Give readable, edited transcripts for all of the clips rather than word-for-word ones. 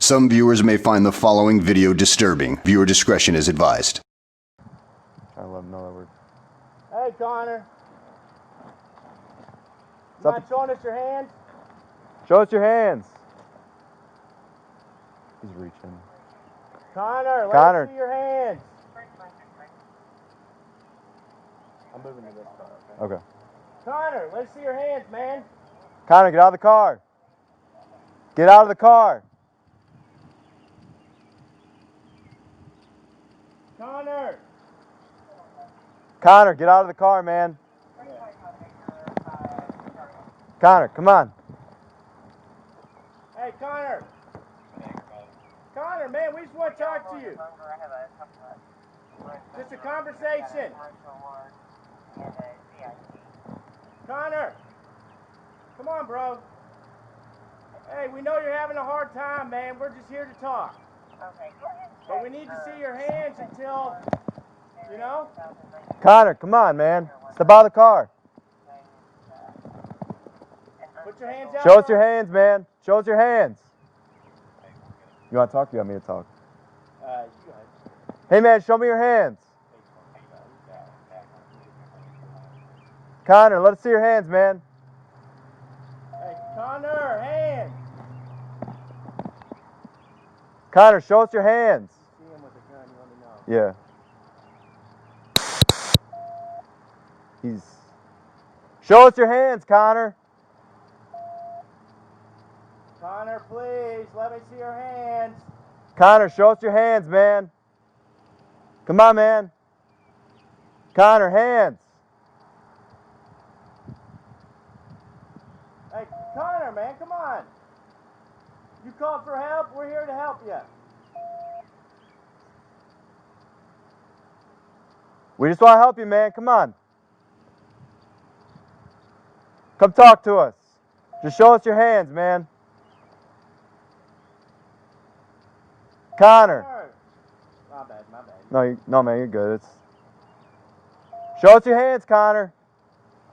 Some viewers may find the following video disturbing. Viewer discretion is advised. I love another word. Hey, Connor. You mind showing us your hands? Show us your hands. He's reaching. Connor, let Connor. us see your hands. I'm moving to this car, okay? Okay. Connor, let's see your hands, man. Connor, get out of the car. Get out of the car. Connor. Connor, get out of the car, man. Connor, come on. Hey, Connor. Connor, man, we just want to talk to you. Just a conversation. Connor. Come on, bro. Hey, we know you're having a hard time, man. We're just here to talk. But we need to see your hands until, you know? Connor, come on, man. Step out of the car. Put your hands out. Show us your hands, man. Show us your hands. You want to talk? You want me to talk? You go ahead. Hey, man, show me your hands. Connor, let us see your hands, man. Hey, Connor, hands. Connor, show us your hands. See him with a gun, you let me know. Yeah. Show us your hands, Connor. Connor, please, let me see your hands. Connor, show us your hands, man. Come on, man. Connor, hands. Hey, Connor, man, come on. You called for help, we're here to help you. We just want to help you, man. Come on. Come talk to us. Just show us your hands, man. Connor. My bad, my bad. No, man, you're good. Show us your hands, Connor.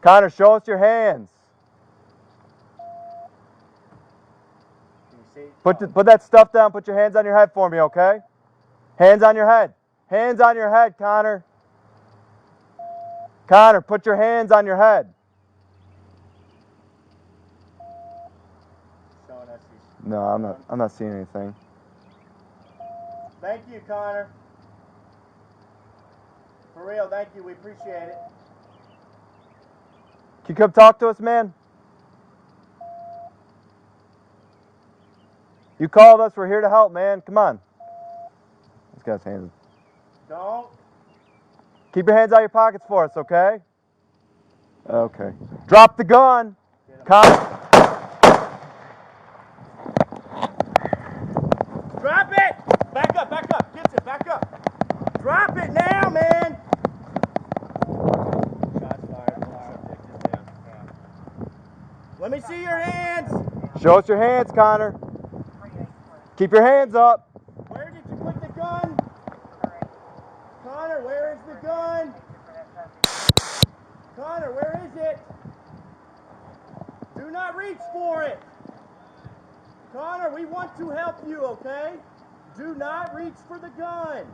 Connor, show us your hands. Can you see? Put that stuff down. Put your hands on your head for me, okay? Hands on your head. Hands on your head, Connor. Connor, put your hands on your head. Showing us these. No, I'm not seeing anything. Thank you, Connor. For real, thank you. We appreciate it. Can you come talk to us, man? You called us. We're here to help, man. Come on. This guy's hands. Don't. Keep your hands out of your pockets for us, okay? Okay. Drop the gun. Connor. Drop it! Back up, back up. Gibson, back up. Drop it now, man! Shots fired. Subject is down. Let me see your hands! Show us your hands, Connor. Keep your hands up. Where did you put the gun? Connor, where is the gun? Connor, where is it? Do not reach for it. Connor, we want to help you, okay? Do not reach for the gun.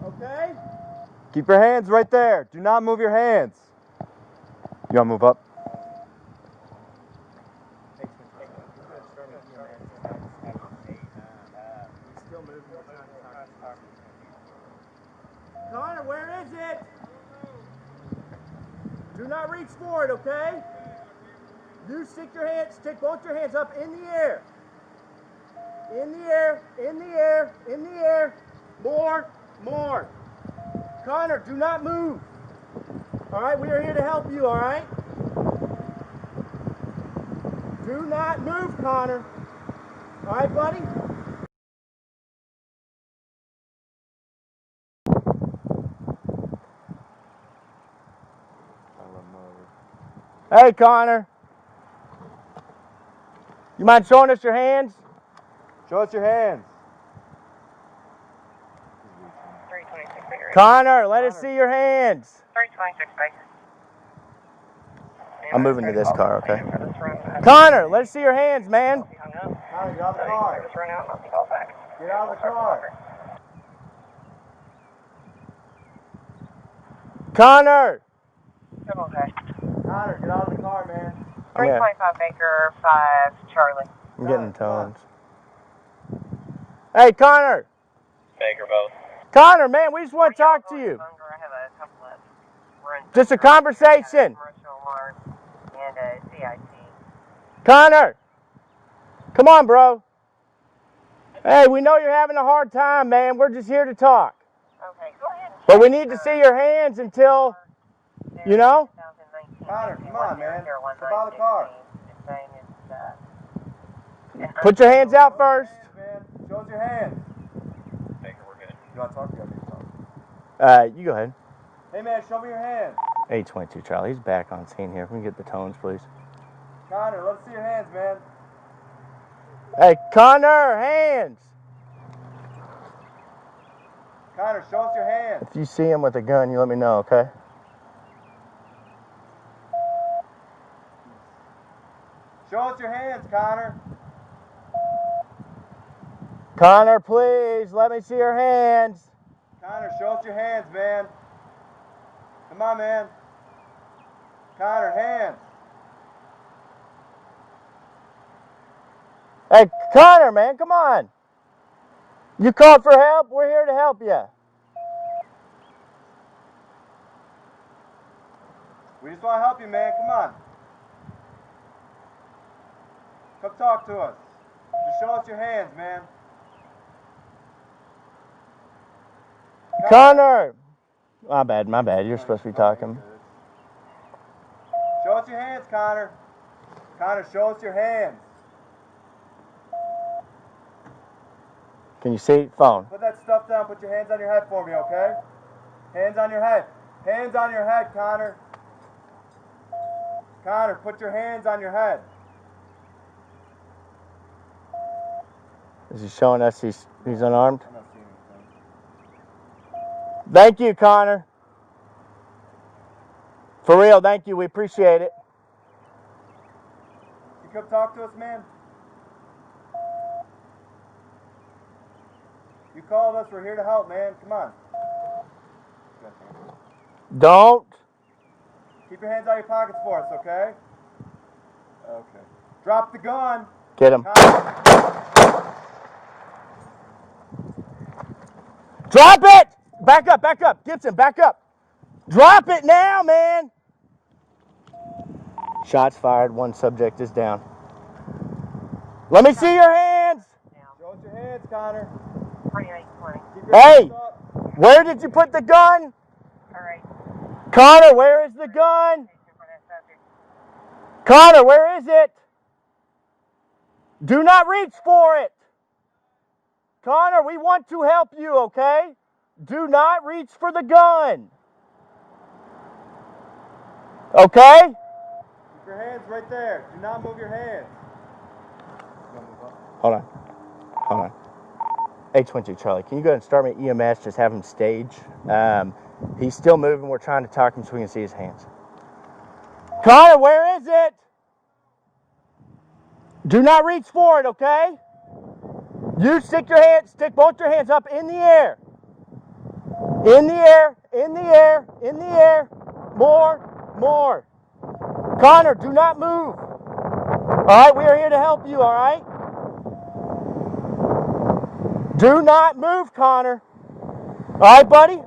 Okay? Keep your hands right there. Do not move your hands. You want to move up? Connor, where is it? Do not reach for it, okay? You stick both your hands up in the air. In the air, in the air, in the air. More, more. Connor, do not move. All right, we are here to help you, all right? Do not move, Connor. All right, buddy? Hey, Connor. You mind showing us your hands? Show us your hands. Connor, let us see your hands. 326 base. I'm moving to this car, okay? Connor, let's see your hands, man. Connor, get out of the car. Get out of the car. Connor! Okay. Connor, get out of the car, man. 325 Baker, 5 Charlie. I'm getting tones. Hey, Connor! Baker both. Connor, man, we just want to talk to you. I have a couple of runs. Just a conversation. Commercial alarm and a CIC. Connor! Come on, bro. Hey, we know you're having a hard time, man. We're just here to talk. Okay, go ahead. But we need to see your hands until, you know? Connor, come on, man. Step out of the car. Put your hands out first. Man, show us your hands. Baker, we're good. You want to talk to you? You go ahead. Hey, man, show me your hands. 822 Charlie, he's back on scene here. If we can get the tones, please. Connor, let's see your hands, man. Hey, Connor, hands. Connor, show us your hands. If you see him with a gun, you let me know, okay? Show us your hands, Connor. Connor, please, let me see your hands. Connor, show us your hands, man. Come on, man. Connor, hands. Hey, Connor, man, come on. You called for help? We're here to help you. We just want to help you, man. Come on. Come talk to us. Just show us your hands, man. Connor! My bad. You're supposed to be talking. Show us your hands, Connor. Connor, show us your hands. Can you see? Phone. Put that stuff down. Put your hands on your head for me, okay? Hands on your head. Hands on your head, Connor. Connor, put your hands on your head. Is he showing us he's unarmed? I'm not seeing anything. Thank you, Connor. For real, thank you. We appreciate it. You come talk to us, man? You called us. We're here to help, man. Come on. Don't. Keep your hands out of your pockets for us, okay? Okay. Drop the gun. Get him. Drop it! Back up. Gibson, back up. Drop it now, man. Shots fired. One subject is down. Let me see your hands. Show us your hands, Connor. 2820. Keep your Hey, hands up. where did you put the gun? All right. Connor, where is the gun? Connor, where is it? Do not reach for it. Connor, we want to help you, okay? Do not reach for the gun. Okay? Keep your hands right there. Do not move your hands. Hold on. 822 Charlie, can you go ahead and start me EMS? Just have him stage. He's still moving. We're trying to talk him so we can see his hands. Connor, where is it? Do not reach for it, okay? You stick both your hands up in the air. In the air. More. Connor, do not move. All right, we are here to help you, all right? Do not move, Connor. All right, buddy?